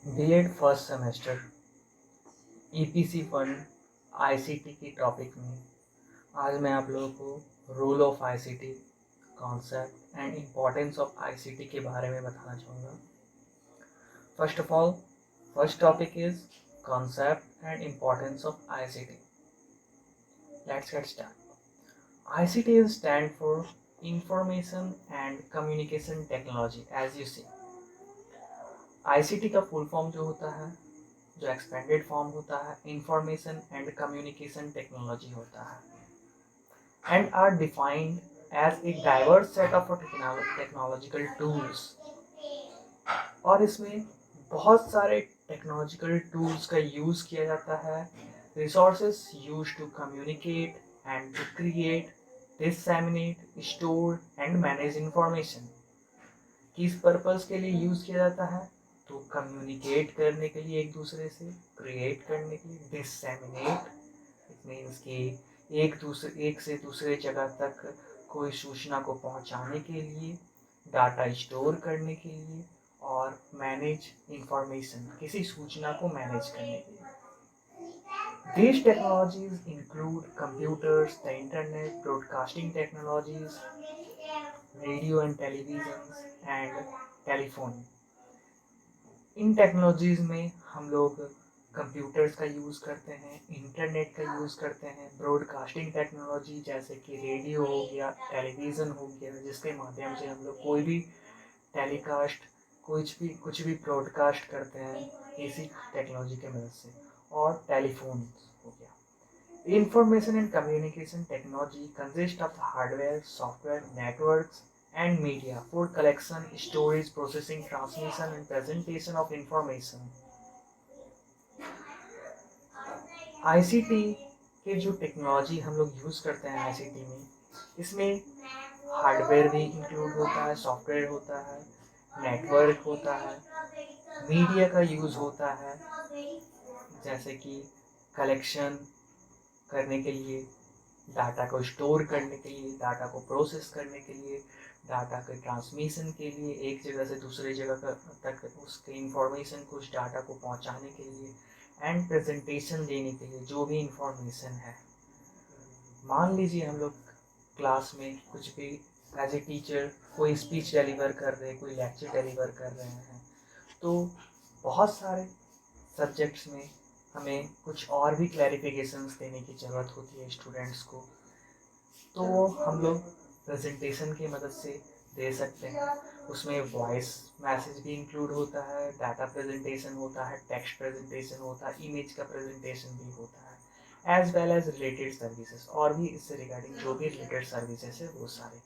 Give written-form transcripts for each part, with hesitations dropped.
BEd first semester EPC फंड ICT की topic में आज मैं आप लोगों को role of ICT, concept and importance of ICT के बारे में बताना चाहूँगा। First of all, first topic is concept and importance of ICT. Let's get start. ICT is stand for information and communication technology. As you see, ICT का full form जो होता है, जो एक्सपेंडेड फॉर्म होता है, इंफॉर्मेशन एंड कम्युनिकेशन टेक्नोलॉजी होता है, and are defined as a diverse set of technological tools. और इसमें बहुत सारे टेक्नोलॉजिकल टूल्स का यूज किया जाता है, resources use to communicate and to create, disseminate, store and manage information. किस पर्पस के लिए यूज किया जाता है? तो कम्युनिकेट करने के लिए एक दूसरे से, क्रिएट करने के लिए, डिससेमिनेट इट मीन्स कि एक से दूसरे जगह तक कोई सूचना को पहुंचाने के लिए, डाटा स्टोर करने के लिए, और मैनेज इंफॉर्मेशन, किसी सूचना को मैनेज करने के लिए। These technologies include computers, the internet, broadcasting technologies, radio and televisions, and telephone। In technologies में हम लोग कंप्यूटर्स का यूज़ करते हैं, इंटरनेट का यूज़ करते हैं, ब्रॉडकास्टिंग टेक्नोलॉजी जैसे कि रेडियो हो गया, टेलीविज़न हो गया, जिसके माध्यम से हम लोग कोई भी टेलीकास्ट, कुछ भी ब्रॉडकास्ट करते हैं इसी टेक्नोलॉजी के मदद से। और टेलीफोन हो गया। Information and communication technology consists of hardware, software, networks, and media for collection, storage, processing, transmission, and presentation of information। ICT के जो टेक्नोलॉजी हम लोग यूज़ करते हैं आईसीटी में, इसमें हार्डवेयर भी इंक्लूड होता है, सॉफ्टवेयर होता है, नेटवर्क होता है, मीडिया का यूज़ होता है, जैसे कि कलेक्शन करने के लिए, डाटा को स्टोर करने के लिए, डाटा को प्रोसेस करने के लिए, डाटा के ट्रांसमिशन के लिए, एक जगह से दूसरे जगह तक उसके इंफॉर्मेशन को, उस डाटा को पहुंचाने के लिए, एंड प्रेजेंटेशन देने के लिए जो भी इंफॉर्मेशन है। मान लीजिए हम लोग क्लास में कुछ भी एज ए टीचर कोई स्पीच डिलीवर कर रहे हैं, कोई लेक्चर डिलीवर कर रहे हैं, तो बहुत सारे सब्जेक्ट्स में हमें कुछ और भी क्लैरिफिकेशंस देने की ज़रूरत होती है स्टूडेंट्स को, तो वो हम लोग प्रेजेंटेशन की मदद से दे सकते हैं। उसमें वॉइस मैसेज भी इंक्लूड होता है, डाटा प्रेजेंटेशन होता है, टेक्स्ट प्रेजेंटेशन होता है, इमेज का प्रेजेंटेशन भी होता है, as well as related services, और भी इससे रिगार्डिंग जो भी रिलेटेड सर्विसेज है वो सारे।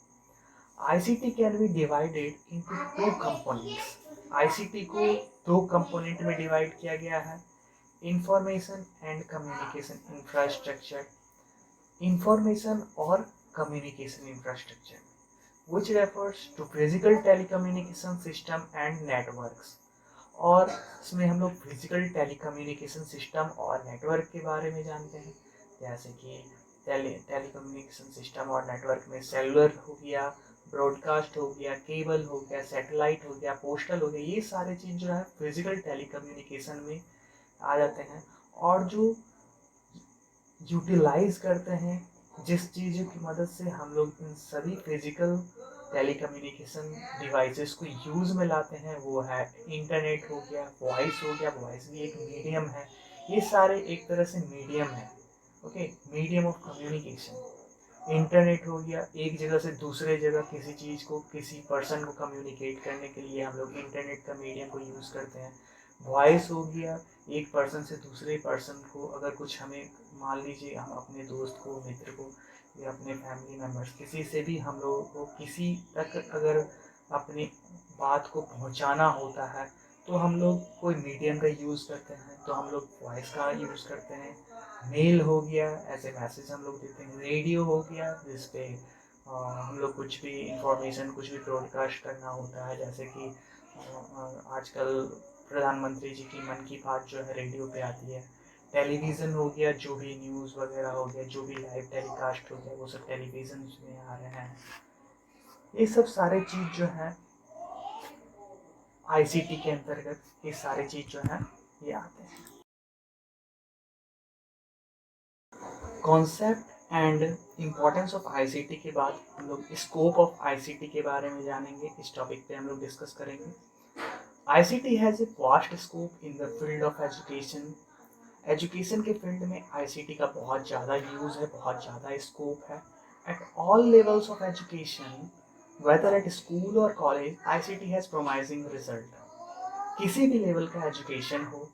ICT can be divided into two components. ICT को दो कंपोनेंट में डिवाइड किया गया है, information and communication infrastructure. Information और communication infrastructure which refers to physical telecommunication system and networks। और इसमें हम लोग फिजिकल टेलीकम्युनिकेशन सिस्टम और नेटवर्क के बारे में जानते हैं, जैसे कि टेलीकम्युनिकेशन सिस्टम और नेटवर्क में सेलुलर हो गया, ब्रॉडकास्ट हो गया, केबल हो गया, सैटेलाइट हो गया, पोस्टल हो गया, ये सारे चीज़ जो है फिजिकल टेलीकम्युनिकेशन में आ जाते हैं। और जो यूटिलाइज करते हैं, जिस चीज़ की मदद से हम लोग इन सभी फिजिकल टेलीकम्युनिकेशन डिवाइसेस को यूज़ में लाते हैं, वो है इंटरनेट हो गया, वॉइस हो गया, वॉइस भी एक मीडियम है, ये सारे एक तरह से मीडियम है, okay, medium of communication. Internet हो गया, एक जगह से दूसरे जगह किसी चीज़ को, किसी पर्सन को कम्युनिकेट करने के लिए हम लोग इंटरनेट का मीडियम को यूज़ करते हैं। वॉइस हो गया, एक पर्सन से दूसरे पर्सन को अगर कुछ हमें, मान लीजिए हम अपने दोस्त को, मित्र को, या अपने फैमिली मेम्बर्स, किसी से भी हम लोगों को किसी तक अगर अपनी बात को पहुंचाना होता है, तो हम लोग कोई मीडियम का यूज़ करते हैं, तो हम लोग वॉइस का यूज़ करते हैं। मेल हो गया, ऐसे मैसेज हम लोग देते हैं। रेडियो हो गया, जिसपे हम लोग कुछ भी इंफॉर्मेशन, कुछ भी ब्रॉडकास्ट करना होता है, जैसे कि आजकल प्रधानमंत्री जी की मन की बात जो है रेडियो पे आती है। टेलीविज़न हो गया, जो भी न्यूज़ वगैरह हो गया, जो भी लाइव टेलीकास्ट हो गया, वो सब टेलीविज़न में आ रहे हैं। ये सब सारे चीज़ जो है आईसीटी के अंतर्गत ये सारी चीज़ जो है ये आते हैं। Concept and importance of ICT के बाद हम लोग स्कोप ऑफ आईसीटी के बारे में जानेंगे। इस टॉपिक पे हम लोग डिस्कस करेंगे। ICT has a vast scope in the field of education. Education के फील्ड में आईसीटी का बहुत ज़्यादा यूज़ है, बहुत ज़्यादा स्कोप है। At all levels of education, whether at school और college, ICT has promising result. किसी भी लेवल का एजुकेशन हो,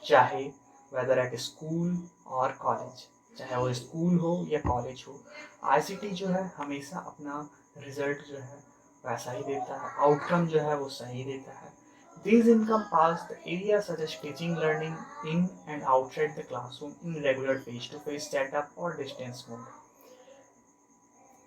चाहे वेदर एट स्कूल और कॉलेज, चाहे वो स्कूल हो या कॉलेज हो, आईसीटी जो है हमेशा अपना रिजल्ट जो है वैसा ही देता है, आउटकम जो है वो सही देता है। These encompass the areas such as teaching, learning in and outside the classroom in regular face-to-face setup और distance mode.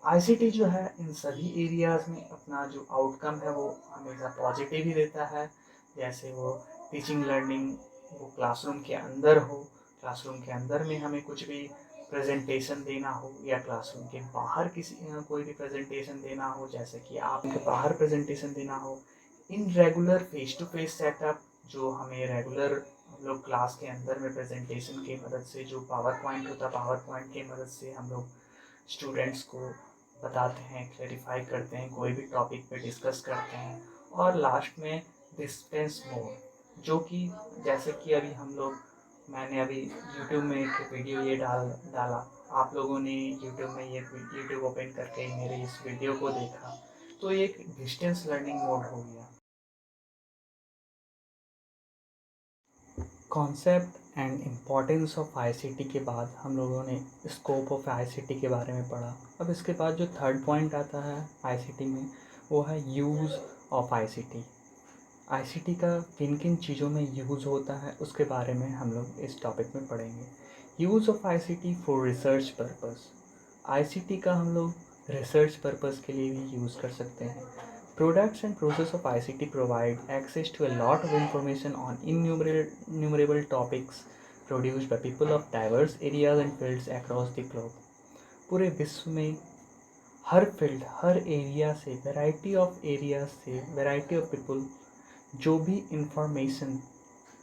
आईसीटी जो है इन सभी एरियाज में अपना जो आउटकम है वो हमेशा पॉजिटिव ही देता है। जैसे वो टीचिंग लर्निंग, वो क्लासरूम के अंदर हो, क्लासरूम के अंदर में हमें कुछ भी प्रेजेंटेशन देना हो, या क्लासरूम के बाहर किसी कोई भी प्रेजेंटेशन देना हो, जैसे कि आपके बाहर प्रेजेंटेशन देना हो। In regular face to face setup, जो हमें रेगुलर हम लोग क्लास के अंदर में प्रेजेंटेशन की मदद से, जो पावर पॉइंट होता है, पावर पॉइंट की मदद से हम लोग स्टूडेंट्स को बताते हैं, क्लैरिफाई करते हैं, कोई भी टॉपिक पे डिस्कस करते हैं। और लास्ट में डिस्टेंस मोड, जो कि जैसे कि अभी हम लोग, मैंने अभी यूट्यूब में एक वीडियो ये डाला, आप लोगों ने यूट्यूब में ये यूट्यूब ओपन करके मेरे इस वीडियो को देखा, तो ये एक डिस्टेंस लर्निंग मोड हो गया। Concept and importance of ICT के बाद हम लोगों ने स्कोप ऑफ आईसीटी के बारे में पढ़ा। अब इसके बाद जो थर्ड पॉइंट आता है आईसीटी में, वो है यूज़ ऑफ आईसीटी। आईसीटी का किन किन चीज़ों में यूज़ होता है उसके बारे में हम लोग इस टॉपिक में पढ़ेंगे। Use of ICT for research purpose. ICT का हम लोग रिसर्च पर्पस के लिए भी यूज़ कर सकते हैं। Products and process of ICT provide access to a lot of information on innumerable topics produced by people of diverse areas and fields across the globe. पूरे विश्व में हर फील्ड, हर एरिया से, वैरायटी ऑफ एरिया से, variety of people जो भी information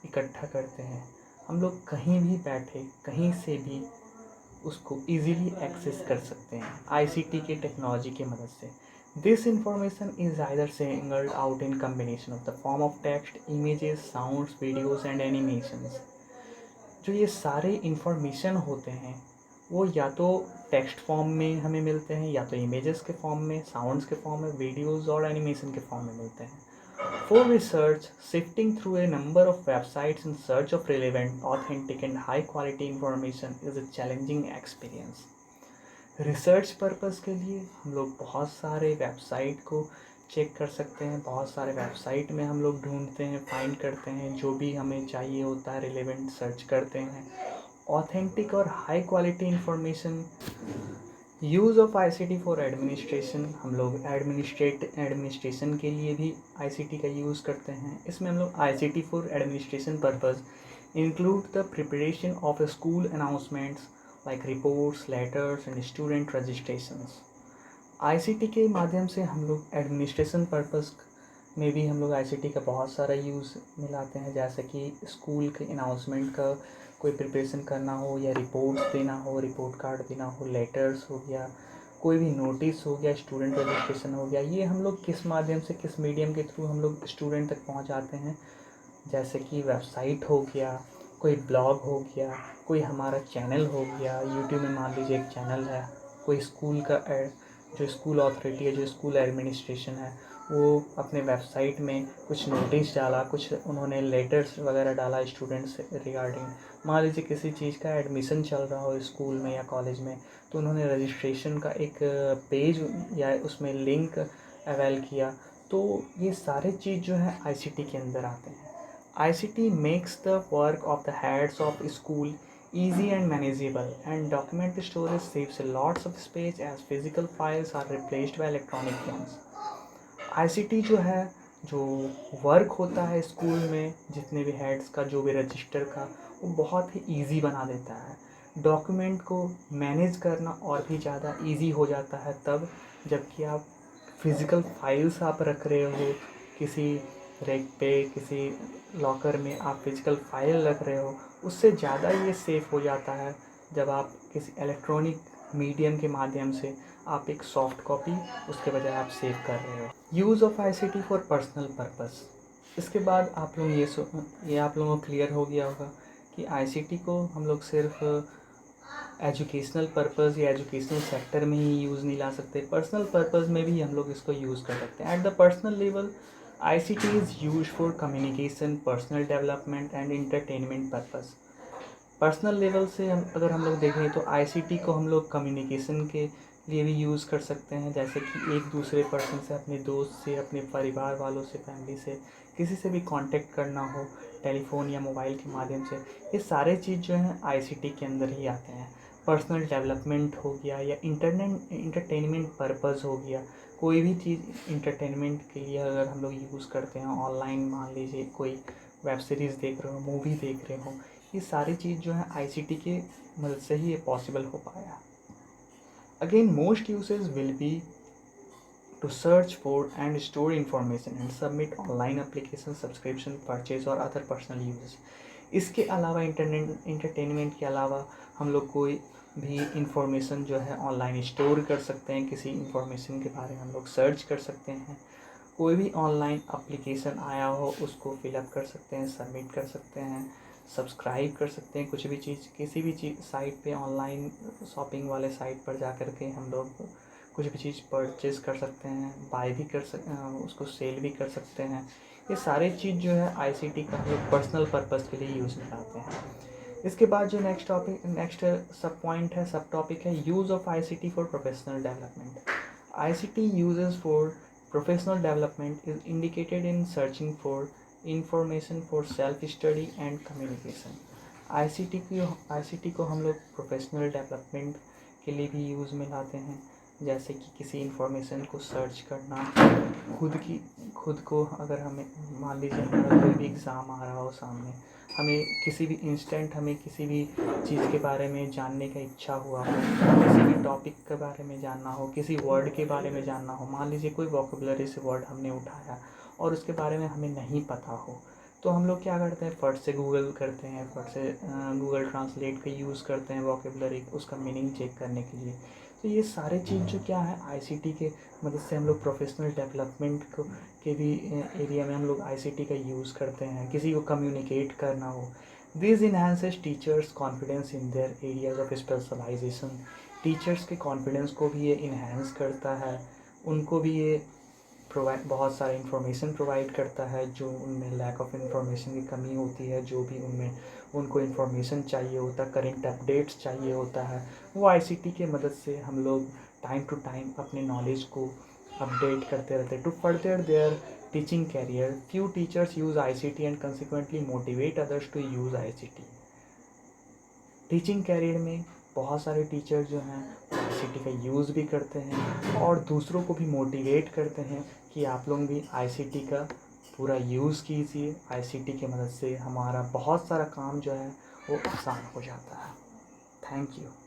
इकट्ठा करते हैं, हम लोग कहीं भी बैठे, कहीं से भी उसको इजीली एक्सेस कर सकते हैं आईसीटी के टेक्नोलॉजी की मदद से। This information is either singled out in combination of the form of text, images, sounds, videos and animations. जो ये सारे इंफॉर्मेशन होते हैं वो या तो टेक्स्ट फॉर्म में हमें मिलते हैं, या तो इमेजेस के फॉर्म में, साउंड्स के फॉर्म में, वीडियोस और एनिमेशन के फॉर्म में मिलते हैं। For research, sifting through a number of websites in search of relevant, authentic and high quality information is a challenging experience. Research purpose के लिए हम लोग बहुत सारे वेबसाइट को चेक कर सकते हैं, बहुत सारे वेबसाइट में हम लोग ढूंढते हैं, फाइंड करते हैं, जो भी हमें चाहिए होता है रिलेवेंट सर्च करते हैं। ऑथेंटिक और high quality information. Use of ICT for administration, हम लोग एडमिनिस्ट्रेशन के लिए भी आईसीटी का यूज़ करते हैं। इसमें हम लोग ICT for administration purpose include the preparation of school announcements like reports, letters and student registrations. ICT के माध्यम से हम लोग एडमिनिस्ट्रेशन पर्पस में भी हम लोग आईसीटी का बहुत सारा यूज़ मिलाते हैं, जैसे कि स्कूल के अनाउंसमेंट का कोई प्रिपरेशन करना हो, या रिपोर्ट्स देना हो, रिपोर्ट कार्ड देना हो, लेटर्स हो गया, कोई भी नोटिस हो गया, स्टूडेंट रजिस्ट्रेशन हो गया। ये हम लोग किस माध्यम से, किस मीडियम के थ्रू हम लोग स्टूडेंट तक पहुंचाते हैं, जैसे कि वेबसाइट हो गया, कोई ब्लॉग हो गया, कोई हमारा चैनल हो गया, यूट्यूब में मान लीजिए एक चैनल है, कोई स्कूल का जो स्कूल अथॉरिटी है, जो स्कूल एडमिनिस्ट्रेशन है, वो अपने वेबसाइट में कुछ नोटिस डाला, कुछ उन्होंने लेटर्स वगैरह डाला स्टूडेंट्स रिगार्डिंग। मान लीजिए किसी चीज़ का एडमिशन चल रहा हो स्कूल में या कॉलेज में, तो उन्होंने रजिस्ट्रेशन का एक पेज या उसमें लिंक अवेल किया। तो ये सारे चीज़ जो है आईसीटी के अंदर आते हैं। ICT makes the work of the heads of school easy and manageable, and document storage saves lots of space as physical files are replaced by electronic ones. ICT जो है, जो वर्क होता है स्कूल में, जितने भी हेड्स का, जो भी रजिस्टर का, वो बहुत ही ईजी बना देता है। डॉक्यूमेंट को मैनेज करना और भी ज़्यादा ईजी हो जाता है तब जबकि आप फिज़िकल फाइल्स आप रख रहे हो किसी रैक पे, किसी लॉकर में आप फिजिकल फाइल रख रहे हो, उससे ज़्यादा ये सेफ़ हो जाता है जब आप किसी इलेक्ट्रॉनिक मीडियम के माध्यम से आप एक सॉफ्ट कॉपी उसके बजाय आप सेव कर रहे हो। Use of ICT for personal purpose. इसके बाद आप लोग ये आप लोगों को क्लियर हो गया होगा कि आईसीटी को हम लोग सिर्फ एजुकेशनल पर्पस या एजुकेशनल सेक्टर में ही यूज़ नहीं ला सकते, पर्सनल पर्पस में भी हम लोग इसको यूज़ कर सकते हैं। At the personal level ICT is used for communication, personal development and entertainment purpose। Personal level से अगर हम लोग देखें तो ICT को हम लोग कम्युनिकेशन के लिए भी यूज़ कर सकते हैं, जैसे कि एक दूसरे पर्सन से, अपने दोस्त से, अपने परिवार वालों से, फैमिली से, किसी से भी कांटेक्ट करना हो टेलीफोन या मोबाइल के माध्यम से, ये सारे चीज़ जो हैं ICT के अंदर ही आते हैं। पर्सनल डेवलपमेंट हो गया या इंटरटेनमेंट पर्पज़ हो गया, कोई भी चीज़ इंटरटेनमेंट के लिए अगर हम लोग यूज़ करते हैं ऑनलाइन, मान लीजिए कोई वेब सीरीज़ देख रहे हो, मूवी देख रहे हो, ये सारी चीज़ जो है ICT की मदद से ही ये पॉसिबल हो पाया। Again most usage will be to search for and store information and submit online application, subscription, purchase और अदर पर्सनल यूजेस। इसके अलावा इंटरटेनमेंट के अलावा हम लोग कोई भी इंफॉर्मेशन जो है ऑनलाइन स्टोर कर सकते हैं, किसी इंफॉर्मेशन के बारे में हम लोग सर्च कर सकते हैं, कोई भी ऑनलाइन एप्लीकेशन आया हो उसको फिलअप कर सकते हैं, सबमिट कर सकते हैं, सब्सक्राइब कर सकते हैं, कुछ भी चीज़ किसी भी चीज़ साइट पे, ऑनलाइन शॉपिंग वाले साइट पर जा कर के हम लोग कुछ भी चीज़ परचेज़ कर सकते हैं, बाय भी उसको सेल भी कर सकते हैं। ये सारी चीज़ जो है ICT का हम लोग पर्सनल पर्पज़ के लिए यूज़ में लाते हैं। इसके बाद जो नेक्स्ट सब टॉपिक है use of ICT for professional development. ICT uses for professional development is indicated in searching for information for self study and communication. ICT को हम लोग प्रोफेशनल डेवलपमेंट के लिए भी यूज़ में लाते हैं, जैसे कि किसी इंफॉर्मेशन को सर्च करना, खुद को अगर हमें मान लीजिए हमारा कोई भी एग्ज़ाम आ रहा हो सामने, हमें किसी भी किसी भी चीज़ के बारे में जानने का इच्छा हुआ हो, किसी भी टॉपिक के बारे में जानना हो, किसी वर्ड के बारे में जानना हो, मान लीजिए कोई वोकैबुलरी से वर्ड हमने उठाया और उसके बारे में हमें नहीं पता हो, तो हम लोग क्या करते हैं, फट से गूगल करते हैं, फट से गूगल ट्रांसलेट का यूज़ करते हैं वोकैबुलरी, उसका मीनिंग चेक करने के लिए। तो ये सारे चीज़ जो क्या है ICT के मदद से हम लोग प्रोफेशनल डेवलपमेंट को के भी एरिया में हम लोग ICT का यूज़ करते हैं, किसी को कम्युनिकेट करना हो। This enhances teachers confidence in their areas of specialisation. Teachers के कॉन्फिडेंस को भी ये इन्हांस करता है, उनको भी ये बहुत सारा इंफॉर्मेशन प्रोवाइड करता है, जो उनमें लैक ऑफ इंफॉर्मेशन की कमी होती है, जो भी उनको इंफॉर्मेशन चाहिए होता है, करेंट अपडेट्स चाहिए होता है, वो ICT के मदद से हम लोग टाइम टू टाइम अपने नॉलेज को अपडेट करते रहते हैं। To further their teaching career, few teachers use ICT and consequently motivate others to use ICT। Teaching career में बहुत सारे टीचर जो हैं ICT का यूज़ भी करते हैं और दूसरों को भी मोटिवेट करते हैं कि आप लोग भी ICT का पूरा यूज़ कीजिए। ICT की मदद से हमारा बहुत सारा काम जो है वो आसान हो जाता है। Thank you.